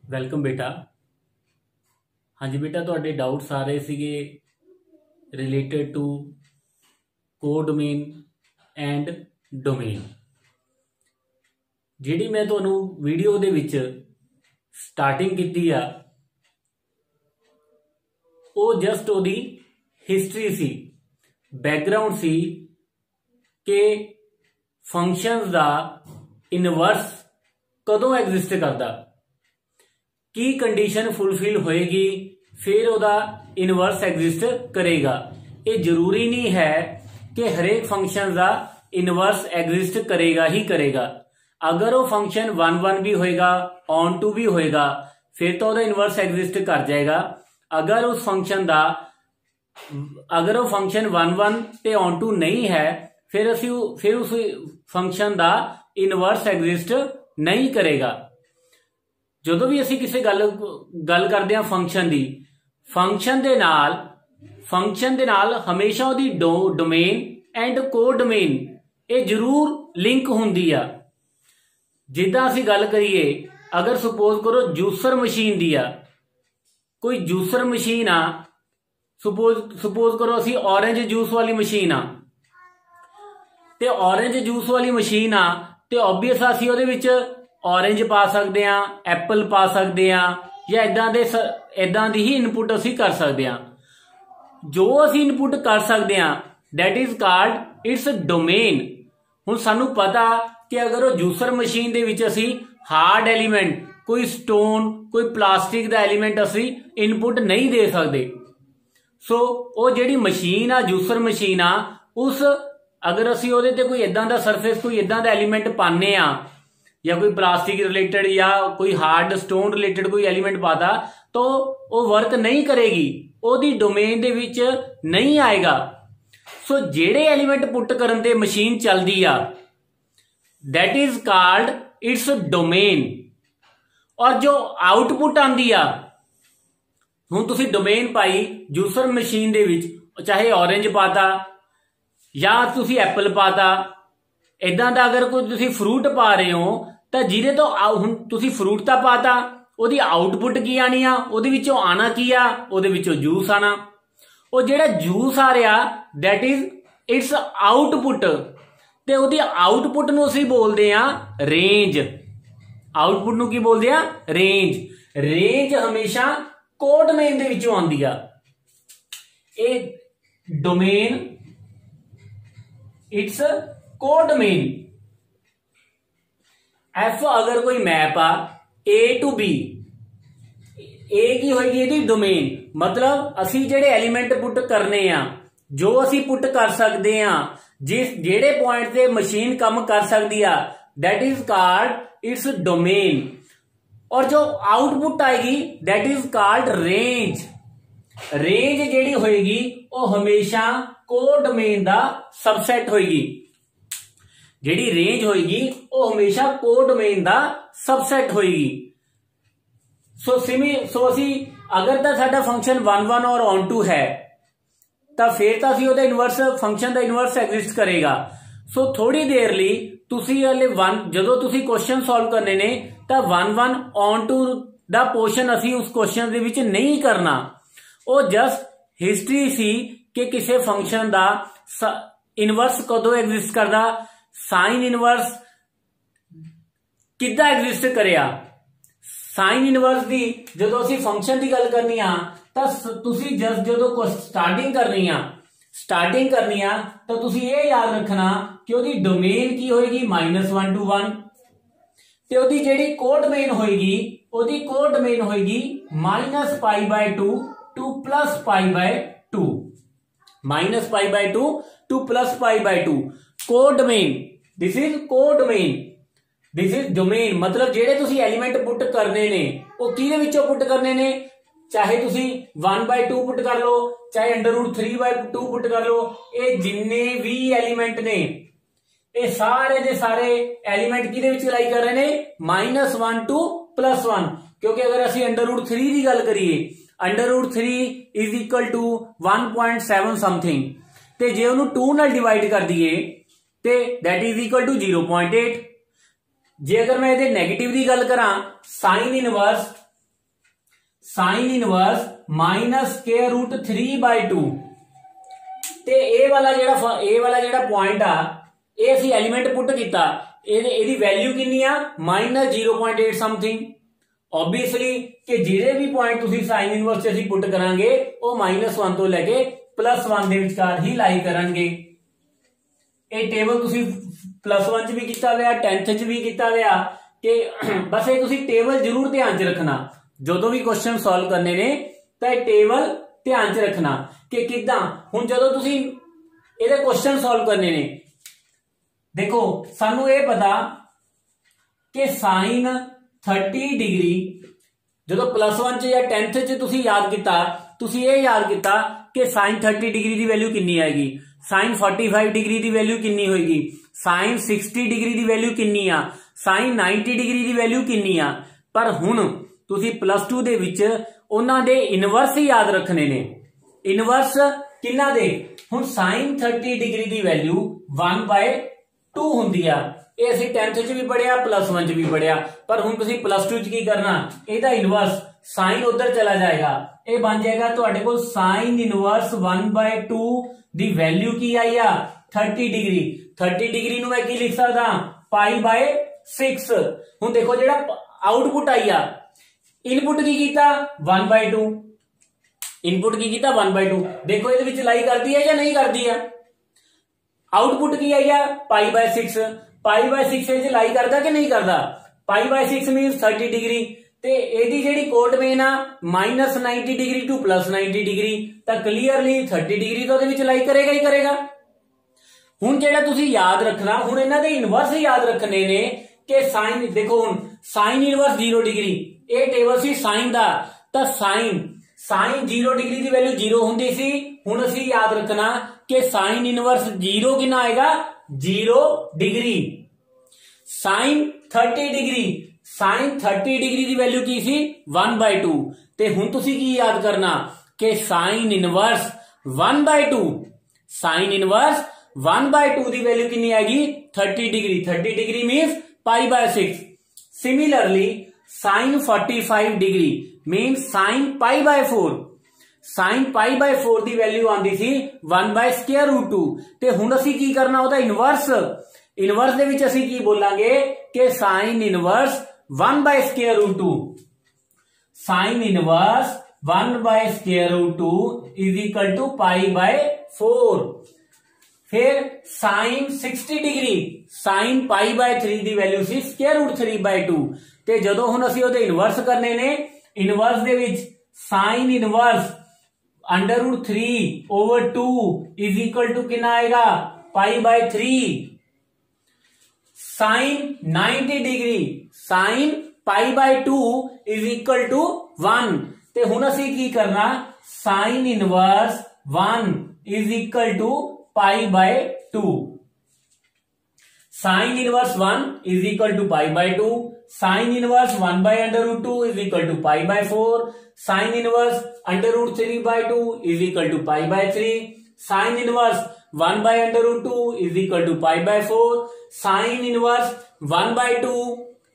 Welcome बेटा। हाँ जी बेटा, तुहाडे डाउट्स आ रहे सीगे related to codomain and domain. जिहड़ी मैं तुहानू वीडियो दे विच स्टार्टिंग कीती आ वो जस्ट ओदी हिस्टरी सी, बैकग्राउंड सी कि फंक्शनस दा इनवर्स कदों एग्जिस्ट करदा, की कंडीशन फुलफिल होएगी फिर ओदा इनवर्स एग्जिस्ट करेगा। ये जरूरी नहीं है कि हरेक फंक्शन का इनवर्स एग्जिस्ट करेगा ही करेगा। अगर वो फंक्शन 1 भी होएगा, ऑन टू भी होएगा, फिर तो ओदा इनवर्स एग्जिस्ट कर जाएगा। अगर उस फंक्शन का अगर वो फंक्शन 1 ते ऑन टू नहीं है फिर उस फंक्शन का इनवर्स एग्जिस्ट नहीं करेगा। जो भी असी किसी गल करते हैं फंक्शन की, फंक्शन दे नाल हमेशा उहदी डोमेन एंड कोडोमेन ये जरूर लिंक हुंदी आ। जिद्दां असी गल करिए, अगर सुपोज करो जूसर मशीन दी आ, कोई जूसर मशीन आ, सुपोज करो असी ऑरेंज जूस वाली मशीन आ, ते ऑरेंज जूस वाली मशीन आ ते ऑब्वियस असी उहदे विच ऑरेंज पा सकते हैं, एप्पल पा सकते हैं, या इदां दी ही इनपुट असी कर सकते हैं। जो असी इनपुट कर सकते हैं that is called its domain. हुण सानू पता कि अगर वो जूसर मशीन दे विच असी हार्ड एलीमेंट, कोई स्टोन, कोई प्लास्टिक दा एलीमेंट असी इनपुट नहीं दे सकते। सो वो जिहड़ी मशीन आ, जूसर मशीन आ, उस अगर असी उहदे ते कोई इदां दा सरफेस, कोई इदां दा एलीमेंट पाने आ, या कोई प्लास्टिक रिलेटेड या कोई हार्ड स्टोन रिलेटेड कोई एलिमेंट पाता, तो वो वर्क नहीं करेगी, ओदी डोमेन दे विच नहीं आएगा। सो जेड़े एलिमेंट पुट करन ते मशीन चलदी आ that is called its domain. और जो आउटपुट आंदी आ, हुण तुसी डोमेन पाई जूसर मशीन दे विच, चाहे ऑरेंज पाता या तुसी एप्पल पाता, इदां दा अगर कोई तुसी फ्रूट पा रहे हो तो जिहदे तो हुण तुसी फ्रूट तां पाता, ओदी आउटपुट की आनी आ, ओदे विचों आना की आ, ओदे विचों जूस आना। ओ जिहड़ा जूस आ रहा दैट इज इट्स आउटपुट, ते ओदी आउटपुट नूं असीं बोलदे आ रेंज। आउटपुट नूं की बोलदे आ? रेंज। रेंज हमेशा कोडोमेन दे विचों आंदी आ। ए डोमेन इट्स कोडोमेन। एफ अगर कोई मैप आ ए टू बी, ए की होगी यदि डोमेन, मतलब असी जेड़े एलिमेंट पुट करने आ, जो असी पुट कर सकते हैं, जिस जेड़े पॉइंट से मशीन काम कर सकती है that is called its domain. और जो आउटपुट आएगी that is called range. Range जेड़ी होएगी वो हमेशा कोडोमेन दा सबसेट होएगी। जेड़ी रेंज होएगी वो हमेशा कोडोमेन दा सबसेट होएगी। सो असी अगर तो साडा फंक्शन 1 और ऑन टू है तो फिर तो असी ओदा इनवर्स फंक्शन दा इनवर्स एग्जिस्ट करेगा। सो थोड़ी देर लई तुसी हले जदों तुसी क्वेश्चन सॉल्व करने ने तो 1 ऑन टू दा पोर्शन असी उस क्वेश्चन दे विच नहीं करना। वो जस्ट हिस्ट्री सी कि किसी फंक्शन दा इनवर्स कदों एग्जिस्ट करदा, साइन इनवर्स किद्दां एग्जिस्ट करिया। साइन इनवर्स दी जदों असीं फंक्शन की गल करनी आ तां तुसीं जस्ट जदों स्टार्टिंग करनी आ तो तुसीं ये याद रखना कि ओदी डोमेन की होएगी -1 to 1, ते ओदी जेहड़ी कोडोमेन होएगी ओदी कोडोमेन होएगी -π/2 to +π/2, -π/2 to +π/2। Codomain, this is codomain, this is domain. मतलब जेड़े तुसी एलिमेंट पुट करने ने वो किहदे विचों पुट करने ने, चाहे तुसी 1/2 पुट कर लो, चाहे √3/2 पुट कर लो, ये जिन्ने भी एलिमेंट ने ये सारे दे सारे एलिमेंट किहदे विच लाई कर रहे ने -1 to +1। क्योंकि अगर असी √3 की गल करिए, √3 इज इक्वल टू 1.7 समथिंग, ते जे उन्होंने 2 नाल डिवाइड कर दिए ते दैट इज इक्वल टू 0.8। जे अगर मैं इहदे नेगेटिव की गल करा, sine inverse sine inverse minus square root 3/2 ते ए वाला जेड़ा पॉइंट आ ये असी एलीमेंट पुट किया ਇਹਦੀ वैल्यू कितनी आ -0.8 समथिंग। ऑब्वियसली कि ਜਿਹੜੇ भी पॉइंट तुसी साइन इनवर्स से पुट करांगे वो -1 तो लेके +1 ਦੇ ਵਿਚਕਾਰ ही लाई करनगे। ये टेबल तुसी +1 च भी किया हुआ 10th च भी किया हुआ कि बस ये तुसी टेबल जरूर ध्यान च रखना जो भी क्वेश्चन सॉल्व करने ने तो टेबल ध्यान च रखना कि किदां हुण जदों तुसी इहदे क्वेश्चन सॉल्व करने ने देखो सानू ये पता कि साइन 30 डिग्री जो +1 च या 10th च तुसी याद किया तुसी ये याद किया कि साइन 30 डिग्री की वैल्यू कितनी आएगी, साइन 45 डिग्री की वैल्यू कितनी होगी, साइन 60 डिग्री की वैल्यू कितनी आ, साइन 90 डिग्री की वैल्यू कितनी आ। पर हुण तुसी +2 दे विच उन्हां दे इनवर्स ही याद रखने ने। इनवर्स किन्ना दे हुण साइन 30 डिग्री की वैल्यू 1/2 हुंदी आ। ये असीं 10th च भी पढ़िया +1 च भी पढ़िया पर हुण तुसीं +2 च की करना इहदा इनवर्स साइन उधर चला जाएगा ये बन जाएगा तुहाडे कोल साइन इनवर्स 1/2 दी वैल्यू की आई आ 30 डिग्री। 30 डिग्री नूं मैं की लिख सकदा π/6। हुण देखो जेड़ा आउटपुट आई आ इनपुट की कीता 1/2 इनपुट की कीता 1/2 देखो इहदे विच लाई करदी है या नहीं करदी है। आउटपुट की आई आ π/6 π/6 च लाई करदा कि नहीं करदा। π/6 मीन्स 30 डिग्री ते एदी जेड़ी कोट मेन आ -90 डिग्री टू +90 डिग्री तां क्लीयरली 30 डिग्री तो इहदे विच लाई करेगा ही करेगा। हुण जेड़ा तुसीं याद रखना हुण इन्हां दे इनवर्स याद रखने ने कि साइन देखो हुण साइन इनवर्स 0 डिग्री ये टेबल सी साइन दा तां साइन 0 डिग्री की वैल्यू 0 हुंदी सी। हुण असीं याद रखना कि साइन इनवर्स 0 कितना आएगा 0 degree. Sine 30 degree sine 30 degree की वैल्यू की सी 1/2 ते हुण तुसीं की याद करना कि साइन इनवर्स 1/2 साइन इनवर्स 1/2 की वैल्यू कितनी आएगी 30 degree. 30 degree means π/6। Similarly sine 45 degree means sine π/4 sine π/4 की वैल्यू आंदी सी 1/√2 ते हुण असीं की करना ओहदा इनवर्स इनवर्स दे विच असीं की बोलांगे कि sign inverse 1/√2 sine inverse 1/√2 is equal to π/4। फिर साइन 60 डिग्री साइन π/3 की वैल्यू सी √3/2 ते जदों हुण असीं ओहदे इनवर्स करने ने इनवर्स दे विच sine inverse √3/2 is equal to कितना आएगा π/3। Sine 90 degree sine π/2 is equal to 1 ते हुण असीं की करना sine inverse 1 is equal to π/2। Sine inverse 1 is equal to π/2 sine inverse 1/√2 is equal to π/4 sine inverse √3/2 is equal to π/3 sine inverse 1/√2 is equal to π/4 sine inverse 1/2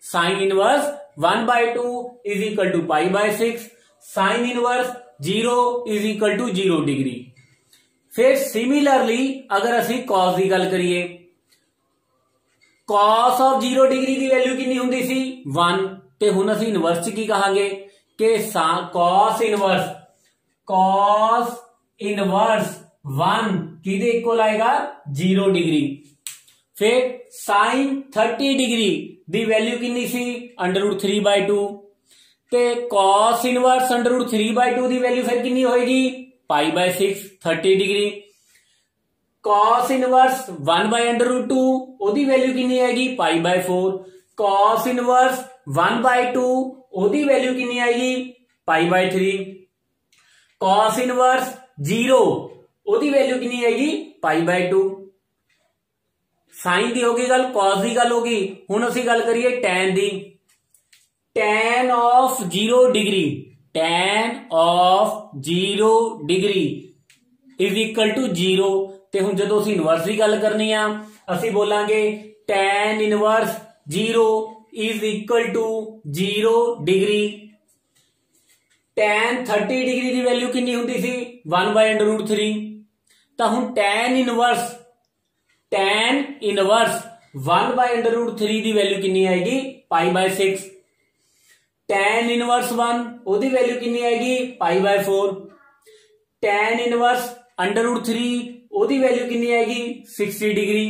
sine inverse 1/2 is equal to π/6 sine inverse 0 is equal to 0 degree. फिर similarly अगर असी cos की गल करिए cos of 0 degree की value कितनी हुंदी सी 1 ते हुण असी इनवर्स की कहांगे कि कॉस इनवर्स 1 किदे इक्वल आएगा 0 डिग्री। फिर साइन 30 डिग्री दी वैल्यू कितनी सी √3/2 ते कॉस इनवर्स √3/2 दी वैल्यू फिर कितनी होएगी π/6 30 डिग्री। कॉस इनवर्स 1/√2 ओदी वैल्यू कितनी आएगी π/4 कॉस इनवर्स 1/2 ओदी वैल्यू कितनी आएगी π/3 कॉस इनवर्स 0 ओदी वैल्यू कितनी आएगी π/2। साइन की होगी गल कॉस की गल होगी। हुण असीं गल करिए टैन दी tan of 0 degree tan of 0 degree is equal to 0 ते हुण जदों असीं इनवर्स की गल करनी आ असीं बोलांगे tan inverse 0 is equal to 0 degree. tan 30 degree की वैल्यू कितनी होंगी सी 1/√3। तो हुण tan इनवर्स 1/√3 की वैल्यू कितनी आएगी π/6। tan इनवर्स 1 ओदी वैल्यू कितनी आएगी π/4। tan इनवर्स √3 ओदी वैल्यू कितनी आएगी 60 degree.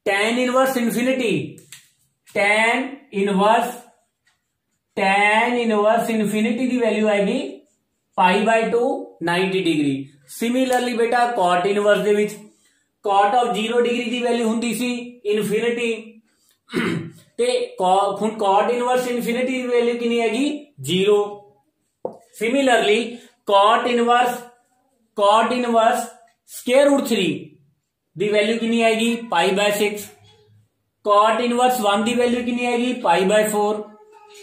tan inverse infinity tan inverse infinity की वैल्यू आएगी π/2 90 डिग्री। सिमिलरली बेटा cot इनवर्स दे विच cot ऑफ 0 डिग्री की वैल्यू हुंदी सी इंफिनिटी ते हुण cot इनवर्स इंफिनिटी की वैल्यू कितनी आएगी 0। सिमिलरली cot इनवर्स √3 दी वैल्यू कितनी आएगी π/6। cot इनवर्स 1 दी वैल्यू कितनी आएगी π/4।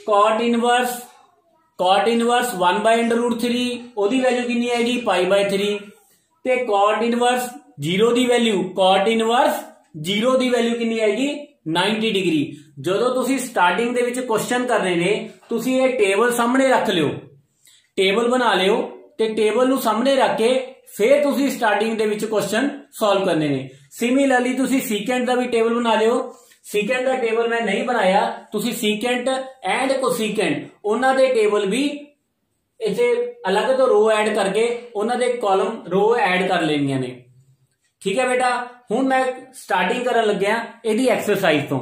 cot इनवर्स 1/√3 ओदी वैल्यू कितनी आएगी π/3 ते cot इनवर्स 0 दी वैल्यू कितनी आएगी 90 डिग्री। ਜਦੋਂ ਤੁਸੀਂ ਸਟਾਰਟਿੰਗ ਦੇ ਵਿੱਚ ਕੁਐਸਚਨ ਕਰਨੇ ਨੇ ਤੁਸੀਂ ਇਹ ਟੇਬਲ ਸਾਹਮਣੇ ਰੱਖ ਲਿਓ, ਟੇਬਲ ਬਣਾ ਲਿਓ ਤੇ ਟੇਬਲ ਨੂੰ ਸਾਹਮਣੇ ਰੱਖ ਕੇ ਫਿਰ ਤੁਸੀਂ ਸਟਾਰਟਿੰਗ ਦੇ ਵਿੱਚ ਕੁਐਸਚਨ ਸੋਲਵ ਕਰਨੇ ਨੇ। ਸਿਮਿਲਰਲੀ ਤੁਸੀਂ ਸੀਕੈਂਟ ਦਾ ਵੀ ਟੇਬਲ ਬਣਾ ਲਿਓ। ਸੀਕੈਂਟ ਦਾ ਟੇਬਲ ਮੈਂ ਨਹੀਂ ਬਣਾਇਆ, ਤੁਸੀਂ ਸੀਕੈਂਟ ਐਂਡ ਕੋਸੀਕੈਂਟ ਉਹਨਾਂ ਦੇ ਟੇਬਲ ਵੀ ਇੱਥੇ ਅਲੱਗ ਤੋਂ ਰੋ ਐਡ ਕਰਕੇ ਉਹਨਾਂ ਦੇ ਕਾਲਮ ਰੋ ਐਡ ਕਰ ਲੈਣੀਆਂ ਨੇ। ठीक है बेटा, हुण मैं स्टार्टिंग करन लग्या इहदी एक्सरसाइज तो।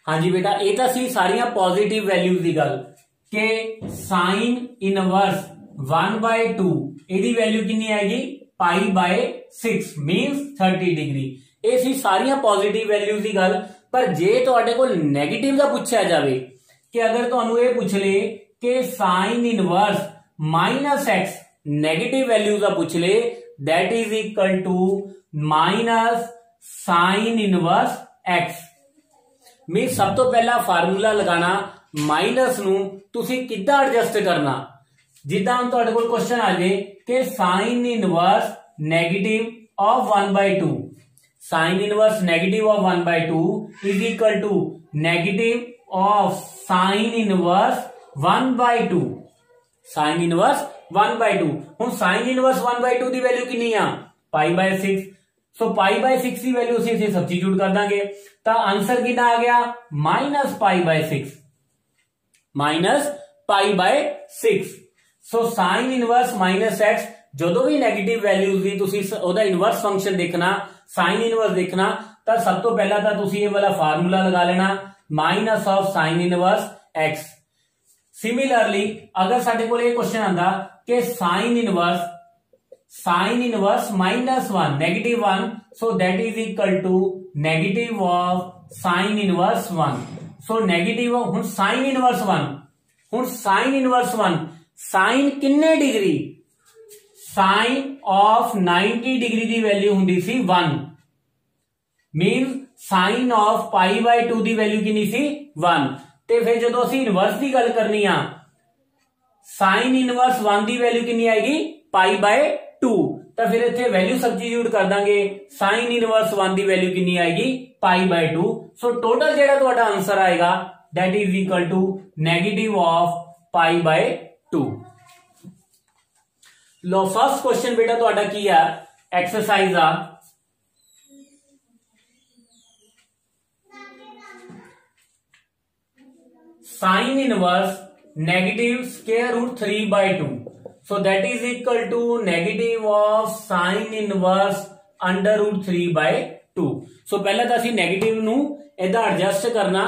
हाँ जी बेटा, ये तो सी सारियां पॉजिटिव वैल्यूज की गल के साइन इनवर्स 1/2 ਇਹਦੀ वैल्यू कितनी आएगी π/6 मीनस 30 डिग्री। ये सी सारियां पॉजिटिव वैल्यूज की गल। पर जे तुहाडे कोल नेगेटिव का पूछा जाए कि अगर तुहानू ये पूछ ले कि sine inverse -x negative value का पूछ ले that is equal to minus sine inverse x। मैं सब तो पहला फार्मूला लगाना माइनस नू तुसी किद्दां एडजस्ट करना। जिद्दां हुण तुहाडे कोल क्वेश्चन आ जाए कि sign inverse negative of 1/2 sine inverse negative of 1/2 is equal to negative of sine inverse 1/2 sine inverse 1/2। हुण साइन इनवर्स 1/2 की वैल्यू कितनी आ π/6। सो π/6 की वैल्यू असीं इत्थे सबस्टिट्यूट कर दांगे तो आंसर कितना आ गया -π/6। सो साइन इनवर्स -x जदों भी नेगेटिव वैल्यूज की तुसीं ओहदा इनवर्स फंक्शन देखना साइन इनवर्स देखना तो सब तो पहला तो तुसीं ये वाला फार्मूला लगा लेना minus of sine inverse x। Similarly अगर साडे कोल ये क्वेश्चन आंदा कि sign inverse -1 negative 1 so that is equal to negative of sine inverse 1। So negative हुण साइन इनवर्स 1 साइन किन्ने डिग्री साइन ऑफ 90 डिग्री की वैल्यू हुंदी सी 1 मीन साइन ऑफ π/2 की वैल्यू कितनी सी 1। ते फिर जदों असीं इनवर्स की गल करनी आ साइन इनवर्स 1 की वैल्यू कितनी आएगी π/2 तो फिर इत्थे वैल्यू सबस्टिट्यूट कर दांगे साइन इनवर्स 1 की वैल्यू कितनी आएगी π/2। सो टोटल जेड़ा तुहाडा आंसर आएगा that is equal to negative of π/2। लो फर्स्ट क्वेश्चन बेटा तुहाडा की है एक्सरसाइज आ sine inverse -√3/2 so that is equal to negative of sin inverse √3/2। सो पहले तो असीं नेगेटिव नू इदां एडजस्ट करना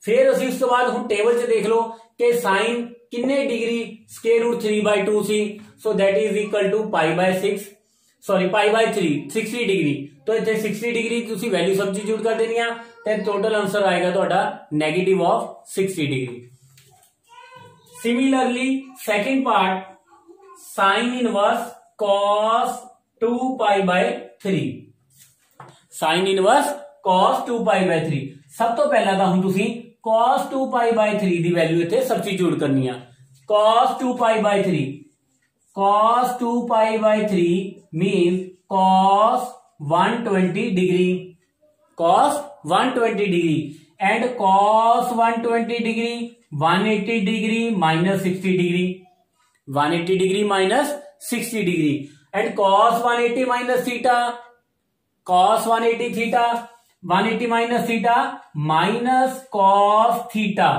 फिर असीं उस तो बाद हुण टेबल च देख लो कि साइन किन्ने डिग्री √3/2 सी so that is equal to π/3 60 degree. तो इत्थे 60 डिग्री तुसीं वैल्यू सबस्टिट्यूट कर देनी आ ते टोटल आंसर आएगा तुहाडा negative of 60 degree. Similarly second part sine inverse cos 2π/3 sine inverse cos 2π/3 सब तो पहला ਤਾਂ ਹੁਣ ਤੁਸੀਂ cos 2π/3 ਦੀ ਵੈਲਿਊ ਇੱਥੇ ਸਬਸਟੀਟਿਊਟ ਕਰਨੀ ਆ cos 2π/3 means cos 120 degree and cos 120 degree 180 degree minus 60 degree 180 degree minus 60 degree and cos 180 minus theta cos 180 theta 180 minus theta minus cos theta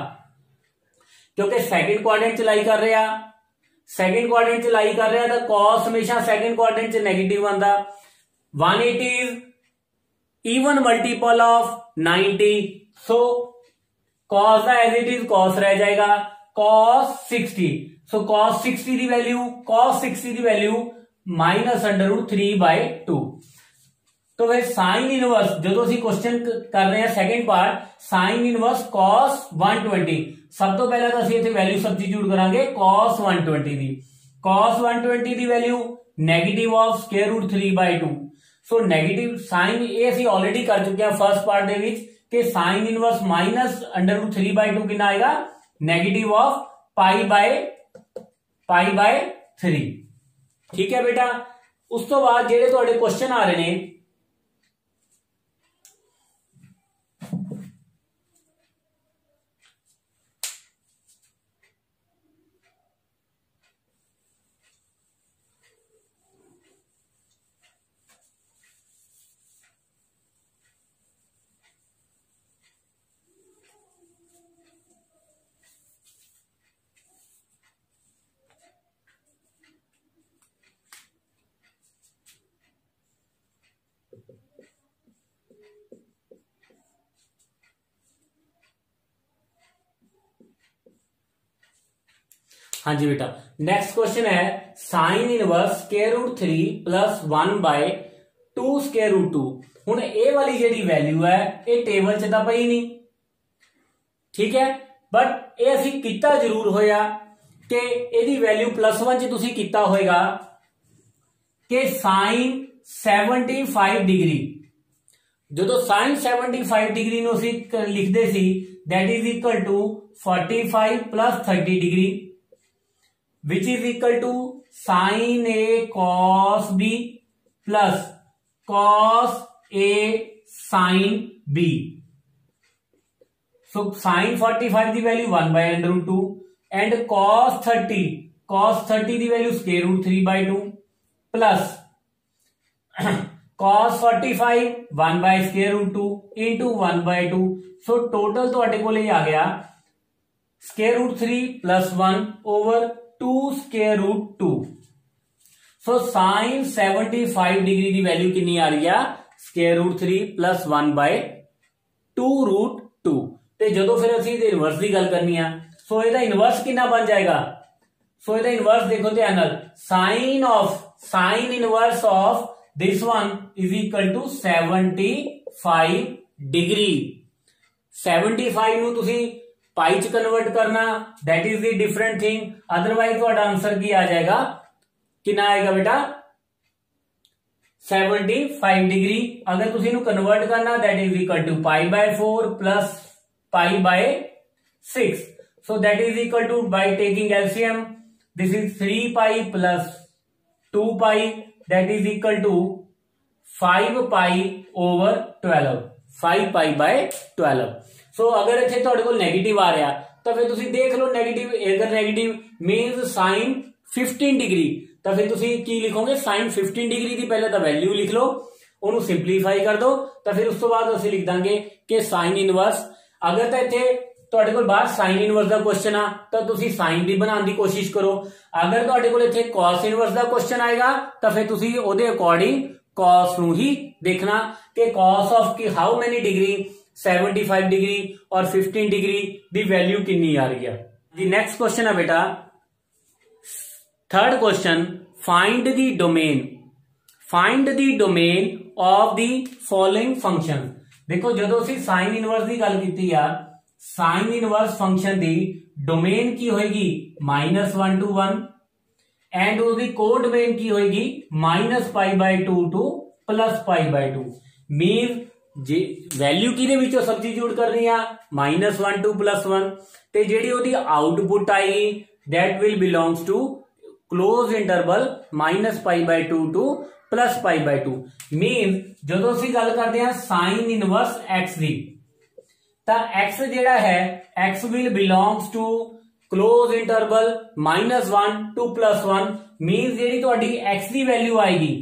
क्योंकि सेकंड क्वाड्रेंट च लाई कर रहे हैं तो cos हमेशा सेकंड क्वाड्रेंट च नेगेटिव आंदा 180 is even multiple of 90 so cos दा एज इट इज cos रह जाएगा cos 60 सो cos 60 दी वैल्यू माइनस √3/2 तो फिर साइन इनवर्स जो ਅਸੀਂ क्वेश्चन कर रहे हैं second part sine inverse cos 120 सब तो पहले तो ਅਸੀਂ ਇੱਥੇ ਵੈਲਿਊ ਸਬਸਟੀਟਿਊਟ ਕਰਾਂਗੇ cos 120 ਦੀ value negative of square root 3/2 so negative sine ਇਹ ਅਸੀਂ ਆਲਰੇਡੀ ਕਰ ਚੁੱਕੇ ਹਾਂ ਫਰਸਟ ਪਾਰਟ ਦੇ ਵਿੱਚ ਕਿ ਸਾइन ਇਨਵਰਸ ਮਾਈਨਸ √3/2 ਕਿੰਨਾ ਆਏਗਾ ਨੈਗੇਟਿਵ ਆਫ π/3 ਠੀਕ ਹੈ ਬੇਟਾ ਉਸ ਤੋਂ ਬਾਅਦ ਜਿਹੜੇ ਤੁਹਾਡੇ ਕੁਐਸਚਨ ਆ ਰਹੇ ਨੇ हाँ जी बेटा नेक्स्ट क्वेश्चन है sine inverse square root 3 plus 1/2 square root 2 हुण ए वाली जेडी वैल्यू है ये टेबल च तां पई नहीं ठीक है बट ये असीं कीता जरूर होया कि इहदी वैल्यू +1 च तुसीं कीता होएगा कि साइन 75 डिग्री जो साइन 75 डिग्री नूं असीं लिखदे सी that is equal to 45 plus 30 degree which is equal to sin A cos B plus cos A sin B. So sin 45 the value 1/√2 and cos 30 the value square root 3/2 plus cos 45 1/√2 into 1/2. So total ਤੁਹਾਡੇ ਕੋਲ ਇਹ ਆ ਗਿਆ square root 3 plus 1 over 2 square root 2 so sin 75 degree की value कितनी आ रही है square root 3 plus 1/2 root 2 ते जो फिर असीं इहदे इनवर्स की गल करनी है सो इहदा इनवर्स कितना बन जाएगा सो इहदा इनवर्स देखो ध्यान नाल sine inverse of this one is equal to 75 degree 75 नूं तुसीं पाई च कन्वर्ट करना that is the different thing otherwise ਤੁਹਾਡਾ आंसर की आ जाएगा कितना आएगा बेटा 75 डिग्री अगर तुसी इनू कन्वर्ट करना that is equal to π/4 plus π/6 so that is equal to by taking LCM this is 3π plus 2π that is equal to 5π/12 5π/12 so अगर इत्थे तुहाडे कोल नेगेटिव आ रहा तो फिर तुसी देख लो नेगेटिव अगर नेगेटिव मीन्स साइन 15 डिग्री तो फिर तुसी की लिखोगे साइन 15 डिग्री की पहले तो वैल्यू लिख लो उन्होंने सिंपलीफाई कर दो तो फिर उस तो बाद असीं लिख देंगे कि साइन इनवर्स अगर तो इत्थे तुहाडे कोल बाहर साइन इनवर्स का क्वेश्चन आ तो तुसी साइन दी बनाने की कोशिश करो अगर तुहाडे कोल इत्थे कॉस इनवर्स का क्वेश्चन आएगा तो फिर तुसी उहदे अकॉर्डिंग कॉस नूं ही देखना कि कॉस ऑफ की हाउ मेनी डिग्री 75 डिग्री और 15 डिग्री दी वैल्यू कितनी आ रही है जी नेक्स्ट क्वेश्चन है बेटा third question find the domain of the following function देखो जो असीं साइन इनवर्स की गल की साइन इनवर्स फंक्शन की डोमेन की होगी -1 to 1 एंड उसकी को डोमेन की होगी -π/2 to +π/2 मीन जे वैल्यू किहदे विचों सबस्टिट्यूट करनी आ -1 to +1 ते जिहड़ी ओहदी आउटपुट आएगी that will belongs to close interval -π/2 to +π/2 mean जदों असीं गल करते हैं साइन इनवर्स x दी तां x जिहड़ा है x will belongs to close interval -1 to +1 mean जिहड़ी तुहाडी x दी वैल्यू आएगी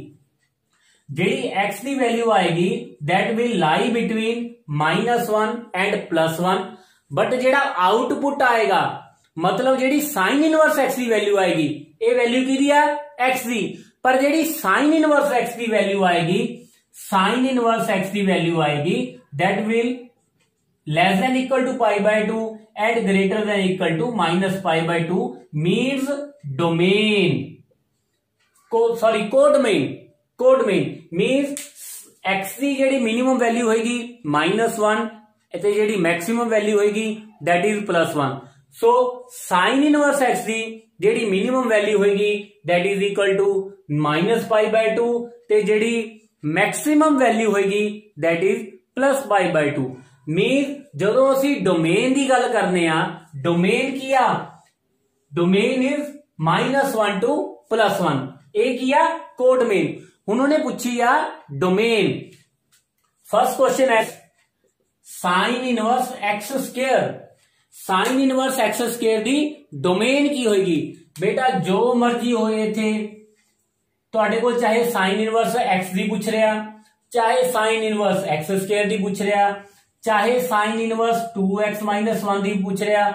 जिहड़ी x दी वैल्यू आएगी that will lie between -1 and +1 but जिहड़ा आउटपुट आएगा मतलब जिहड़ी साइन इनवर्स x दी वैल्यू आएगी ये वैल्यू की है x दी पर जिहड़ी साइन इनवर्स x दी वैल्यू आएगी साइन इनवर्स x दी वैल्यू आएगी that will less than equal to π/2 and greater than equal to -π/2 means domain codomain means x दी जिहड़ी मिनिमम वैल्यू होगी -1 ते जिहड़ी मैक्सिमम वैल्यू होगी that is +1 so sine inverse x दी जिहड़ी मिनिमम वैल्यू होगी दैट इज इक्वल टू -π/2 ते जिहड़ी मैक्सिमम वैल्यू होगी दैट इज +π/2 मीन जदों असीं डोमेन की गल करने आ डोमेन की आ डोमेन इज -1 to +1 ये किया कोडमेन उन्होंने पूछी आ डोमेन फर्स्ट क्वेश्चन है साइन इनवर्स एक्स स्क्वायर दी डोमेन की होगी बेटा जो मर्जी होए थे तुहाडे कोल चाहे साइन इनवर्स एक्स दी पूछ रहा चाहे साइन इनवर्स एक्स स्क्वायर दी पूछ रहा चाहे साइन इनवर्स 2x - 1 दी पूछ रहा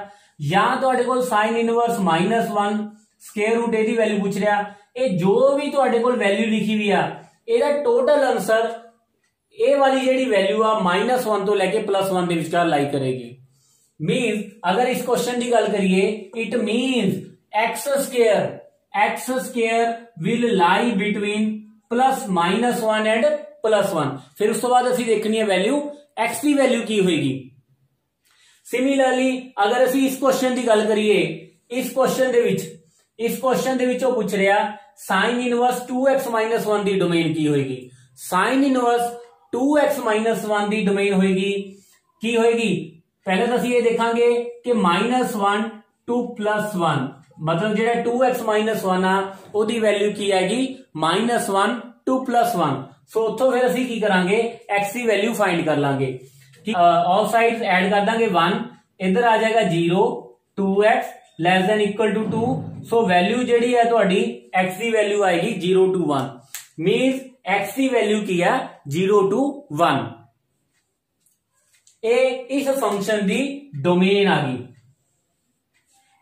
या तुहाडे कोल साइन इनवर्स -1 स्क्वायर रूट ए दी वैल्यू पूछ रहा ये जो भी तुहाडे कोल वैल्यू लिखी हुई आ ਇਹਦਾ टोटल आंसर ए वाली जिहड़ी वैल्यू आ -1 तो लैके +1 ਦੇ ਵਿਚਕਾਰ लाई करेगी मीन अगर इस क्वेश्चन की गल करिए it means x square will lie between +-1 and +1 फिर उस तो बाद असीं देखनी है वैल्यू एक्स की वैल्यू की होगी सिमिलरली अगर असीं इस क्वेश्चन की गल करिए इस क्वेश्चन दे विच पूछ रहा साइन इनवर्स 2x - 1 की डोमेन की होगी साइन इनवर्स 2x - 1 की डोमेन होगी की होगी पहले तो असीं ये देखांगे कि -1 to +1 मतलब जिहड़ा 2x - 1 आ ओदी वैल्यू की आएगी -1 to +1 सो उत्थों फिर असीं की करांगे x की वैल्यू फाइंड कर लांगे ऑल साइड्स ऐड कर दांगे 1 इधर आ जाएगा 0 2x less than equal to 2 so value जिहड़ी है तुहाडी x की वैल्यू आएगी 0 to 1 मीन्स x की वैल्यू की है 0 to 1 ए इस फंक्शन दी डोमेन आ गई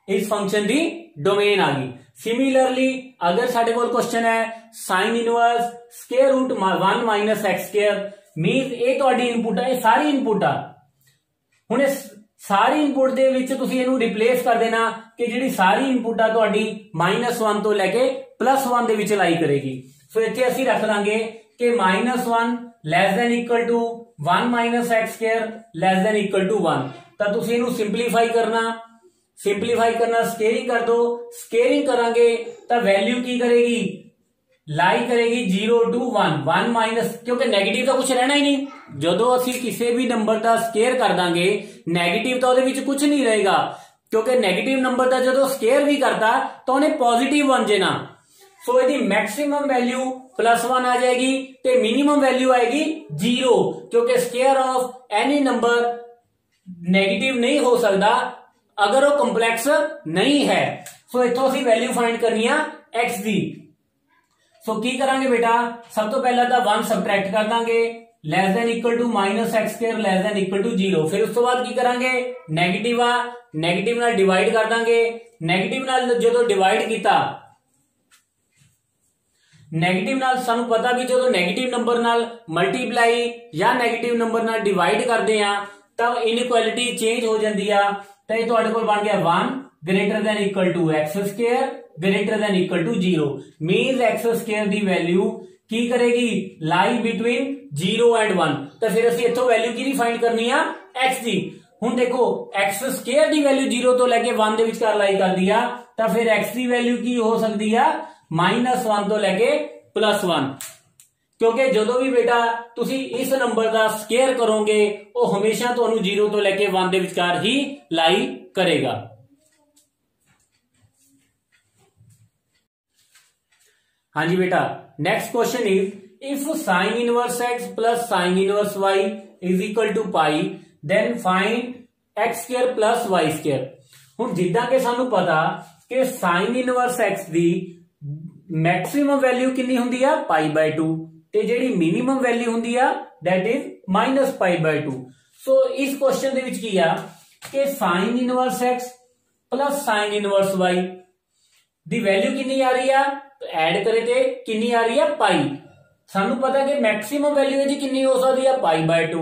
इस फंक्शन दी डोमेन आ गई सिमिलरली अगर साडे कोल क्वेश्चन है sine inverse square root 1 - x square means ए तुहाडी इनपुट है सारी इनपुट आ हुण सारी इनपुट दे विच तुसीं इहनूं रिप्लेस कर देना कि जिहड़ी सारी इनपुट आ तुहाडी -1 तो लैके +1 दे विच लाई करेगी सो इत्थे असीं रख लांगे कि -1 less than equal to 1 - x square less than equal to 1 तां तुसीं इहनूं सिंपलीफाई करना स्केयरिंग कर दो स्केयरिंग करांगे तां वैल्यू की करेगी लाई करेगी 0 to 1 माइनस क्योंकि नेगेटिव तो कुछ रहना ही नहीं जदों असीं किसी भी नंबर का स्केयर कर दांगे नेगेटिव तो उहदे विच कुछ नहीं रहेगा क्योंकि नेगेटिव नंबर का जदों स्केयर भी करता तो उन्हें पॉजिटिव बन जाना सो यदि मैक्सिमम वैल्यू +1 आ जाएगी तो मिनिमम वैल्यू आएगी 0 क्योंकि square of any number negative नहीं हो सकता अगर वो कंप्लेक्स नहीं है सो इत्थों असीं वैल्यू फाइंड करनी है x दी सो की करांगे बेटा सब तो पहला तो 1 सबट्रैक्ट कर दांगे less than equal to -x square less than equal to 0 फिर उस तो बाद की करांगे नेगेटिव आ नेगेटिव नाल डिवाइड कर दांगे नेगेटिव नाल जदों डिवाइड कीता नेगेटिव नाल सानू पता भी जदों नेगेटिव नंबर नाल मल्टीप्लाई या नेगेटिव नंबर नाल डिवाइड करदे आ तब इनइक्वालिटी चेंज हो जाती है तो ये तुहाडे कोल बन गया 1 greater than equal to x square greater than equal to 0 means x square दी वैल्यू की करेगी लाई बिटवीन 0 एंड 1 तो फिर असीं इत्थों वैल्यू की फाइंड करनी है x दी हुण देखो x स्क्वायर दी वैल्यू 0 तो लेके 1 दे विचकार लाई कर दिया तो फिर x दी वैल्यू की हो सकती है -1 तो लेके +1 क्योंकि ਜਦੋਂ ਵੀ ਬੇਟਾ ਤੁਸੀਂ ਇਸ ਨੰਬਰ ਦਾ ਸਕੁਅਰ ਕਰੋਗੇ ਉਹ ਹਮੇਸ਼ਾ ਤੁਹਾਨੂੰ 0 ਤੋਂ ਲੈ ਕੇ 1 ਦੇ ਵਿਚਕਾਰ ਹੀ ਲਾਈ ਕਰੇਗਾ। हाँ जी बेटा, next question is if sine inverse x plus sine inverse y is equal to pi then find x square plus y square. हुण जिद्दां कि सानू पता कि साइन इनवर्स x दी मैक्सिमम वैल्यू कितनी हुंदी आ π/2 ते जिहड़ी मिनिमम वैल्यू हुंदी आ दैट इज -π/2। सो इस क्वेश्चन दे विच की आ कि sine inverse x plus sine inverse y दी वैल्यू कितनी आ रही है, ऐड करे ते कितनी आ रही है पाई। सानू पता कि मैक्सिमम वैल्यू इहदी कितनी हो सकती है π/2।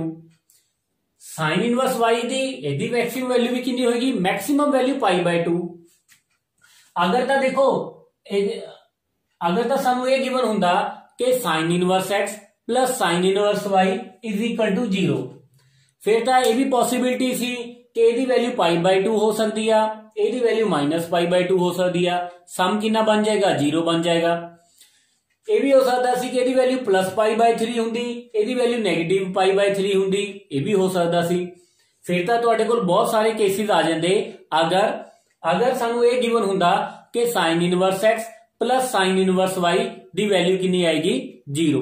साइन इनवर्स y दी इहदी मैक्सिमम वैल्यू भी कितनी होगी, मैक्सिमम वैल्यू π/2। अगर तो देखो अगर तो सानू ये गिवन हुंदा कि sine inverse x plus sine inverse y is equal to 0, फिर तो यह भी पॉसिबिलिटी सी कि ਇਹਦੀ वैल्यू π/2 हो सकती है, ਇਹਦੀ वैल्यू -π/2 हो सकती है। सम कितना बन जाएगा, 0 बन जाएगा। यह भी हो सकता सी कि ਇਹਦੀ वैल्यू +π/3 होंगी, ਇਹਦੀ वैल्यू -π/3 होंगी, यह भी हो सकता सी। फिर तो तुहाडे कोल बहुत सारे केसेस आ जाते अगर सानू ये गिवन हुंदा कि sine inverse x plus sine inverse y दी वैल्यू कितनी आएगी, 0।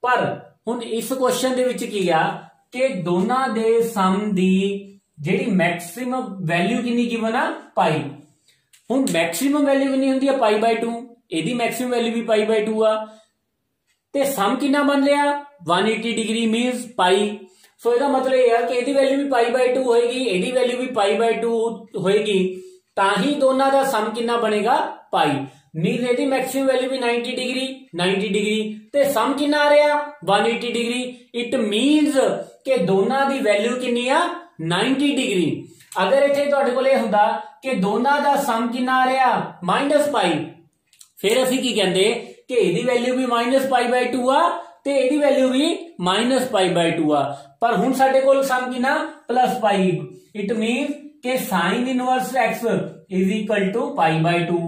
पर हुण इस क्वेश्चन दे विच की आ कि दोनों दे सम दी ਜਿਹੜੀ मैक्सिमम वैल्यू कितनी गिवन आ पाई। हुण मैक्सिमम वैल्यू कितनी हुंदी है π/2, ਇਹਦੀ मैक्सिमम वैल्यू भी π/2 आ ते सम कितना बन रहा 180 डिग्री मीनस पाई। सो ਇਹਦਾ मतलब यह है कि ਇਹਦੀ वैल्यू भी π/2 होएगी, ਇਹਦੀ वैल्यू भी π/2 होएगी, तां ही दोनों का सम कितना बनेगा पाई। मीन ਇਹਦੀ मैक्सिमम वैल्यू भी 90 डिग्री ते सम कितना आ रहा 180 डिग्री। इट मीनस कि दोनों की वैल्यू कितनी आ 90 डिग्री। अगर इत्थे तुहाडे कोल इह हुंदा कि दोनों का सम कितना आ रहा -π, फिर असीं की कहंदे कि इहदी वैल्यू भी -π/2 आ ते इहदी वैल्यू भी -π/2 आ। पर हुण साडे कोल सम कितना +π। इट मीन्स कि sine inverse x is equal to π/2।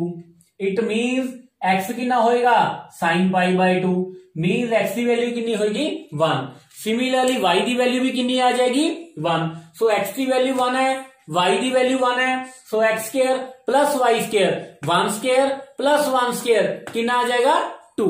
It means x कितना होएगा साइन π/2, मीन्स x की वैल्यू कितनी होगी 1। सिमिलरली y की वैल्यू भी कितनी आ जाएगी 1। सो x की वैल्यू 1 है, y की वैल्यू 1 है, सो x square plus y square 1 square plus 1 square कितना आ जाएगा 2।